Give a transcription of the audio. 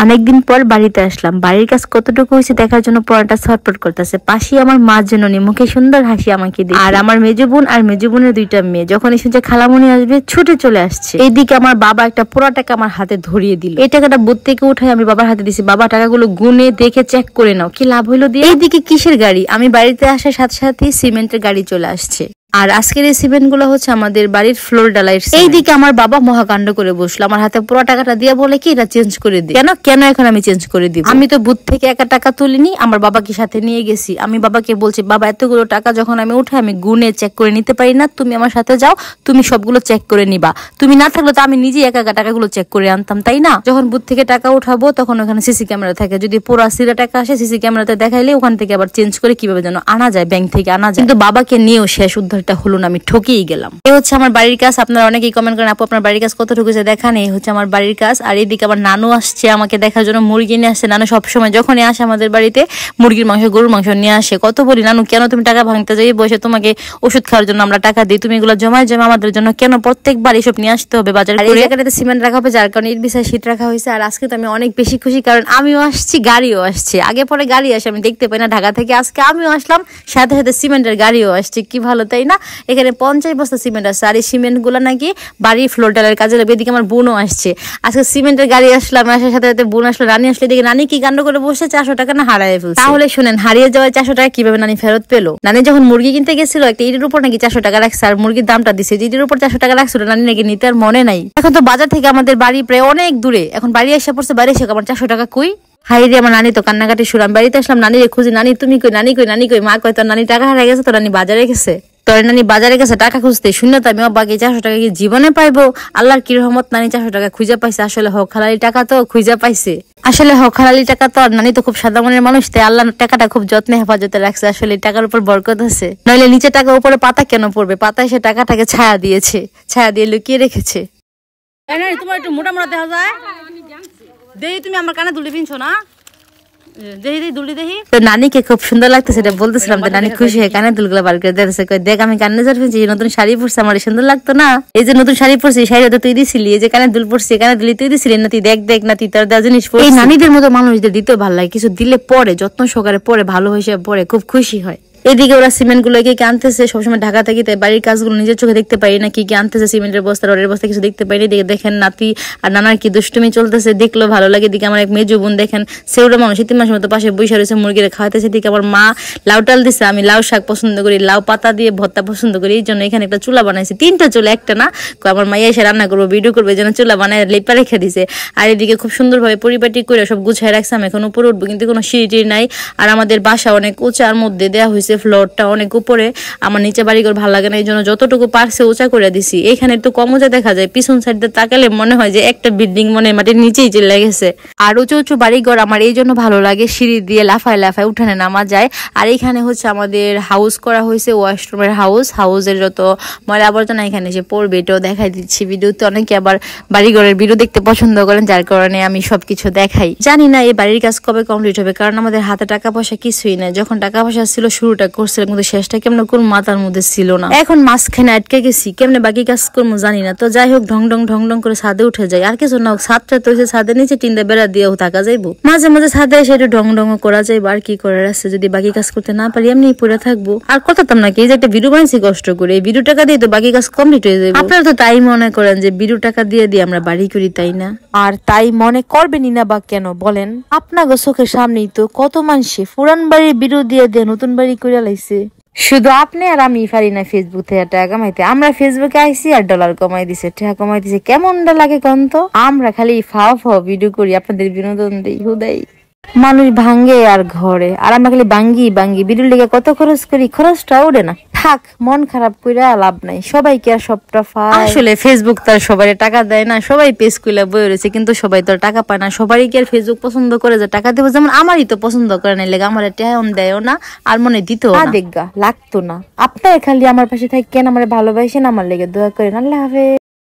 অনেকদিন পর বাড়িতে আসলাম। বাড়ির কাজ কতটুকু হয়েছে দেখার জন্য পড়াটা ছটফট করতেছে। পাশে আমার মা জননী, মুখে সুন্দর হাসি আমাকে দিয়ে, আর আমার মেজো বোন আর মেজো বোনের দুইটা মেয়ে যখন শুনছে খালামণি আসবে ছুটে চলে আসছে। এইদিকে আমার বাবা একটা পুরো টাকা আমার হাতে ধরিয়ে দিল। এই টাকাটা বুথ থেকে উঠাই আমি বাবার হাতে দিছি। বাবা টাকাগুলো গুনে দেখে চেক করে নাও, কি লাভ হইলো দিয়ে। এইদিকে কিসের গাড়ি, আমি বাড়িতে আসার সাথে সাথে সিমেন্টের গাড়ি চলে আসছে। আর আজকের এই সিমেন্ট গুলো হচ্ছে আমাদের বাড়ির ফ্লোর ডালাইয়ের। এইদিকে আমার বাবা মহাকাণ্ড করে বসলো, আমার হাতে পুরো টাকাটা দিয়ে বলে কি এটা চেঞ্জ করে দিই। কেন কেন এখন আমি চেঞ্জ করে দিব? আমি তো বুথ থেকে একা টাকা তুলিনি, আমার বাবাকে সাথে নিয়ে গেছি। আমি বাবাকে বলছি, বাবা এতগুলো টাকা যখন আমি উঠাই আমি গুনে চেক করে নিতে পারি না, তুমি আমার সাথে যাও, তুমি সবগুলো চেক করে নিবা। তুমি না থাকলে তো আমি নিজেই একা একা টাকাগুলো চেক করে আনতাম, তাই না? যখন বুথ থেকে টাকা উঠাবো তখন ওখানে সিসি ক্যামেরা থাকে, যদি পুরো সিরা টাকা আসে সিসি ক্যামেরাতে দেখাইলে ওখান থেকে আবার চেঞ্জ করে কিভাবে যেন আনা যায়, ব্যাংক থেকে আনা যায়। কিন্তু বাবাকে নিয়েও শেষ উদ্ধারটা হলো না, আমি ঠকেই গেলাম। এই হচ্ছে আমার বাড়ির কাজ। আপনারা অনেকেই কমেন্ট করেন, আপু আপনার বাড়ির কাজ কতটুকু দেখান। এই হচ্ছে আমার বাড়ির কাজ। আর এইদিকে আবার নানু আসছে আমাকে দেখার জন্য, মুরগি নিয়ে আসছে। নানু সবসময় যখনই আসে আমাদের বাড়িতে মুরগির মাংস গরুর মাংস নিয়ে আসে। কত বলি, নানু কেন তুমি টাকা ভাঙতে যাই বসে, তোমাকে ওষুধ খাওয়ার জন্য আমরা টাকা দিই, তুমি এগুলো জমায় জমা আমাদের জন্য কেন প্রত্যেকবার এসব নিয়ে আসতে হবে বাজার করে। এই জায়গাটাতে সিমেন্ট রাখা হবে, যার কারণে এর বিষয়ে শীত রাখা হয়েছে। আর আজকে তো আমি অনেক বেশি খুশি, কারণ আমিও আসছি, গাড়িও আসছে। আগে পরে গাড়ি আসে, আমি দেখতে পাই না ঢাকা থেকে, আজকে আমিও আসলাম, সাথে সাথে সিমেন্টের গাড়িও আসছে। কি ভালো, তাই না? এখানে 50 বস্তা সিমেন্ট আছে। আর এই সিমেন্ট গুলো নাকি বাড়ির ফ্লোর ডালের কাজে লাগবে। এদিকে আমার বোনও আসছে, আজকে সিমেন্টের গাড়ি আসলাম, আসার সাথে সাথে বোন আসলো, রানী আসলে। এদিকে নানি কি কাণ্ড করে বসে 400 টাকা না হারিয়ে ফেলছে। তাহলে শুনেন, হারিয়ে যাওয়া 400 টাকা কিভাবে নানি ফেরত পেলো। নানি যখন মুরগি কিনতে গেছিল একটা ইটের উপর নাকি 400 টাকা রাখছে, আর মুরগির দামটা দিচ্ছে ইটের উপর 400 টাকা রাখছিল, নানি নাকি নিতে আর মনে নাই। এখন তো বাজার থেকে আমাদের বাড়ি প্রায় অনেক দূরে, এখন বাড়ি এসে পড়ছে, বাড়ি এসে আমার 400 টাকা কই। হাই রে, আমার নানি তো কান্নাকাটি শুরু। আমি বাড়িতে আসলাম, নানি রে খুঁজি, নানি তুমি কই, নানি কই, নানি কই। মা কয় তোর নানি টাকা হারিয়ে গেছে, তোর নানি বাজারে গেছে। তোর নানি বাজারে গেছে টাকা খুঁজতে। শূন্য তো আমি বাকি 400 টাকা কি জীবনে পাইবো? আল্লাহর কি রহমত, নানি 400 টাকা খুঁজে পাইছে। আসলে হক হালালি টাকা তো খুঁজে পাইছে। আসলে হক হালালি টাকা তো, আর নানি তো খুব সাদা মনের মানুষ, তাই আল্লাহ টাকাটা খুব যত্নে হেফাজতে রাখছে। আসলে টাকার উপর বরকত আছে, নইলে নিচে টাকা উপরে পাতা কেন পড়বে? পাতায় সে টাকাটাকে ছায়া দিয়েছে, ছায়া দিয়ে লুকিয়ে রেখেছে। তোমার একটু মোটা মোটা দেখা যায়, দেখি তুমি আমার কানে দুলি পিনছো না, নানিকে খুব সুন্দর লাগতেছে এটা বলতেছিলাম। নানি খুশি হয়ে কানে দুলগুলো বার করে দিতেছে, দেখ আমি কানে দুল পরছি, নতুন শাড়ি পরছি, আমার সুন্দর লাগতো না? এই যে নতুন শাড়ি পরছি, শাড়ি তো তুই দিছিলি, এই যে কানে দুল পরছি, কানে দুলি তুই দিছিলি না, তুই দেখ দেখ না, তুই তোর দেওয়া জিনিস। এই নানিদের মতো মানুষদের দিতেও ভালো লাগে, কিছু দিলে পরে যত্ন সহকারে পরে ভালো হিসেবে পরে খুব খুশি হয়। এদিকে ওরা সিমেন্ট গুলো কি আনতেছে, সবসময় ঢাকা থাকি তাই বাড়ির কাজগুলো নিজের চোখে দেখতে পারি না, কি কি আনতেছে, সিমেন্টের বস্তা রডের বস্তা কিছু দেখতে পাইনি। দেখেন নাতি আর নানার কি দুষ্টুমি চলতেছে, দেখলো ভালো লাগে। এদিকে আমার এক মেজো বোন দেখেন সেউটা মানুষ 3 মাসের মতো পাশে বসে রয়েছে, মুরগিরে খাওয়াতেছে। এদিকে আমার মা লাউ টাল দিচ্ছে, আমি লাউ শাক পছন্দ করি, লাউ পাতা দিয়ে ভর্তা পছন্দ করি, এই জন্য এখানে একটা চুলা বানাইছি। 3টা চুলা, একটা না। আমার মাইয়া এসে রান্না করবো, ভিডিও করবে, যেন চুলা বানায় লেপা রেখে দিছে। আর এদিকে খুব সুন্দরভাবে পরিপাটি করে সব গুছাই রাখছে। আমি এখন উপরে উঠবো, কিন্তু কোনো সিঁড়ি নাই। আর আমাদের বাসা অনেক উঁচার মধ্যে দেওয়া হয়েছে, ফ্লোরটা অনেক উপরে। আমার নিচে বাড়িঘর ভালো লাগে না, এই জন্য যতটুকু পারছে উঁচা করে দিছি। এখানে একটু কম উঁচা দেখা যায়, পিছন সাইড দিয়ে তাকালে মনে হয় যে একটা বিল্ডিং মনে মাটির নিচেই চলে গেছে। আর উঁচু উঁচু বাড়িঘর আমার এই জন্য ভালো লাগে, সিঁড়ি দিয়ে লাফায় লাফায় উঠানে নামা যায়। আর এইখানে হচ্ছে আমাদের হাউস করা হয়েছে, ওয়াশরুমের হাউসের যত ময়লা আবর্জনা এখানে এসে পড়বে, এটাও দেখাই দিচ্ছি ভিডিওতে। অনেকে আবার বাড়িঘরের ভিডিও দেখতে পছন্দ করেন, যার কারণে আমি সবকিছু দেখাই। জানি না এই বাড়ির কাজ কবে কমপ্লিট হবে, কারণ আমাদের হাতে টাকা পয়সা কিছুই নাই। যখন টাকা পয়সা ছিল শুরুটা করছিলাম, কিন্তু শেষটা কেমন কোন মাথার মধ্যে ছিল না। এখন মাঝখানে আটকে গেছি, কেমনে বাকি কাজ করবো জানি না। তো যাই হোক, ঢং ঢং ঢং ঢং করে ছাদে উঠে যাই। আর কিছু না হোক, ছাদটা তো ছাদের নিচে টিনটা বেড়া দিয়েও থাকা যাইবো, মাঝে মাঝে ছাদে এসে একটু ঢং ঢং করা যাইবো। আর কি করার আছে, যদি বাকি কাজ করতে না পারি এমনি পড়ে থাকবো। আর কথাতাম নাকি, এই যে একটা ভিডিও বানাইছি কষ্ট করে, এই ভিডিও টাকা দিয়ে তো বাকি কাজ কমপ্লিট হয়ে যাবে। আপনারা তো তাই মনে করেন যে ভিডিও টাকা দিয়ে আমরা বাড়ি করি, তাই না? আর তাই মনে করবেনই না বা কেন বলেন? আপনাকে চোখের সামনেই তো কত মানুষে পুরান বাড়ির ভিডিও দিয়ে নতুন বাড়ি করে লাইছে। শুধু আপনি আর আমি পারি না ফেসবুক থেকে টাকা কামাইতে। আমরা ফেসবুকে আইসি আর ডলার কমাই দিছে, টাকা কমাই দিছে। কেমনটা লাগে কোন তো? আমরা খালি ফাও ভিডিও করি, আপনাদের বিনোদন দেই হুদাই। মানুষ ভাঙ্গে আর ঘরে, আর আমরা খালি বাঙ্গি ভিডিওর লেগে কত খরচ করি, খরচটা ওঠে না। থাক, মন খারাপ করে লাভ নাই, সবাইকে আর সবটা পায়। আসলে ফেসবুক তার সবাই টাকা দেয় না, সবাই পেজ খুলে বয়ে রয়েছে, কিন্তু সবাই তো টাকা পায় না। সবারই কি আর ফেসবুক পছন্দ করে যে টাকা দেবো? যেমন আমারই তো পছন্দ করে না, লেগে আমার টাকা দেয়ও না, আর মনে দিত না, দেখগা লাগতো না। আপনার খালি আমার পাশে থাকেন, আমার ভালোবাসেন, আমার লেগে দোয়া করেন। আল্লাহ হাফেজ।